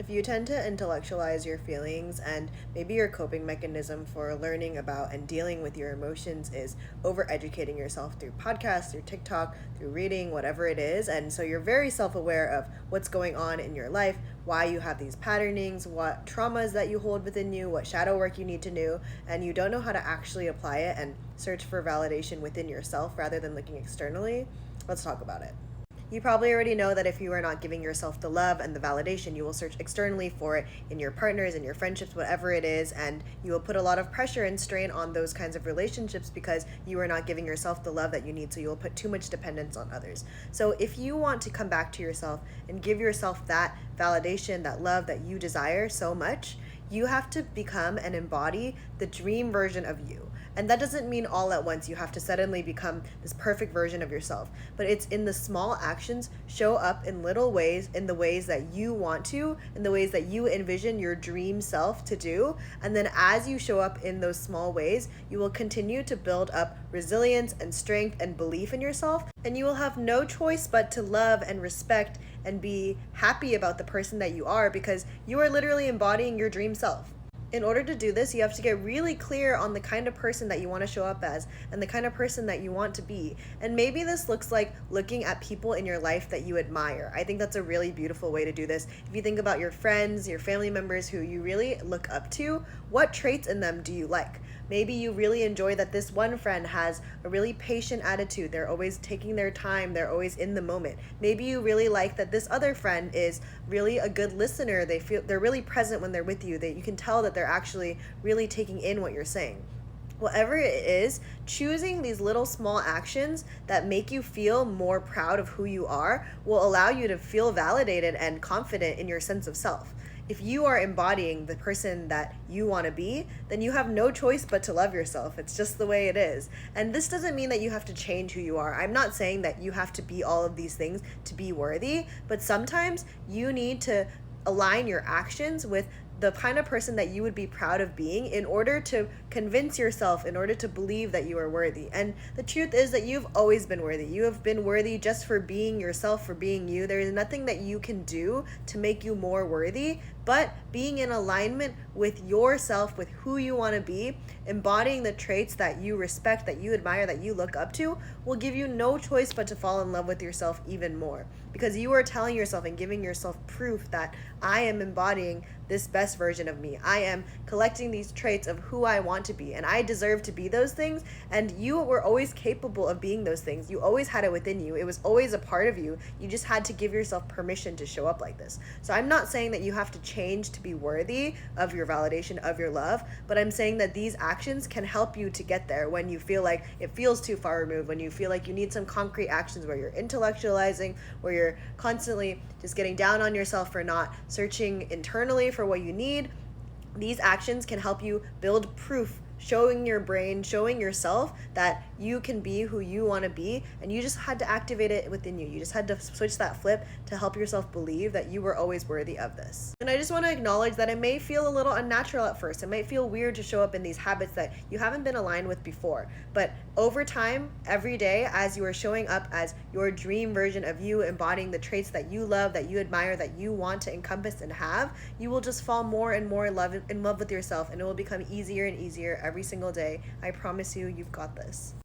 If you tend to intellectualize your feelings and maybe your coping mechanism for learning about and dealing with your emotions is overeducating yourself through podcasts, through TikTok, through reading, whatever it is, and so you're very self-aware of what's going on in your life, why you have these patternings, what traumas that you hold within you, what shadow work you need to do, and you don't know how to actually apply it and search for validation within yourself rather than looking externally, let's talk about it. You probably already know that if you are not giving yourself the love and the validation, you will search externally for it in your partners, in your friendships, whatever it is, and you will put a lot of pressure and strain on those kinds of relationships because you are not giving yourself the love that you need, so you will put too much dependence on others. So if you want to come back to yourself and give yourself that validation, that love that you desire so much, you have to become and embody the dream version of you. And that doesn't mean all at once you have to suddenly become this perfect version of yourself, but it's in the small actions, show up in little ways, in the ways that you want to, in the ways that you envision your dream self to do. And then as you show up in those small ways, you will continue to build up resilience and strength and belief in yourself. And you will have no choice but to love and respect and be happy about the person that you are, because you are literally embodying your dream self. In order to do this, you have to get really clear on the kind of person that you want to show up as and the kind of person that you want to be. And maybe this looks like looking at people in your life that you admire. I think that's a really beautiful way to do this. If you think about your friends, your family members who you really look up to, what traits in them do you like? Maybe you really enjoy that this one friend has a really patient attitude. They're always taking their time. They're always in the moment. Maybe you really like that this other friend is really a good listener. They're really present when they're with you. That you can tell that they're actually really taking in what you're saying. Whatever it is, choosing these little small actions that make you feel more proud of who you are will allow you to feel validated and confident in your sense of self. If you are embodying the person that you want to be, then you have no choice but to love yourself. It's just the way it is. And this doesn't mean that you have to change who you are. I'm not saying that you have to be all of these things to be worthy, but sometimes you need to align your actions with the kind of person that you would be proud of being in order to convince yourself, in order to believe that you are worthy. And the truth is that you've always been worthy. You have been worthy just for being yourself, for being you. There is nothing that you can do to make you more worthy, but being in alignment with yourself, with who you want to be, embodying the traits that you respect, that you admire, that you look up to, will give you no choice but to fall in love with yourself even more. Because you are telling yourself and giving yourself proof that I am embodying this best version of me. I am collecting these traits of who I want to be, and I deserve to be those things. And you were always capable of being those things. You always had it within you. It was always a part of you. You just had to give yourself permission to show up like this. So I'm not saying that you have to change to be worthy of your validation, of your love, but I'm saying that these actions can help you to get there when you feel like it feels too far removed, when you feel like you need some concrete actions where you're intellectualizing, where you're constantly just getting down on yourself for not searching internally for what you need. These actions can help you build proof, showing your brain, showing yourself that you can be who you want to be, and you just had to activate it within you. You just had to switch that flip to help yourself believe that you were always worthy of this. And I just want to acknowledge that it may feel a little unnatural at first. It might feel weird to show up in these habits that you haven't been aligned with before, but over time, every day, as you are showing up as your dream version of you, embodying the traits that you love, that you admire, that you want to encompass and have, you will just fall more and more in love with yourself, and it will become easier and easier every single day. I promise you, you've got this.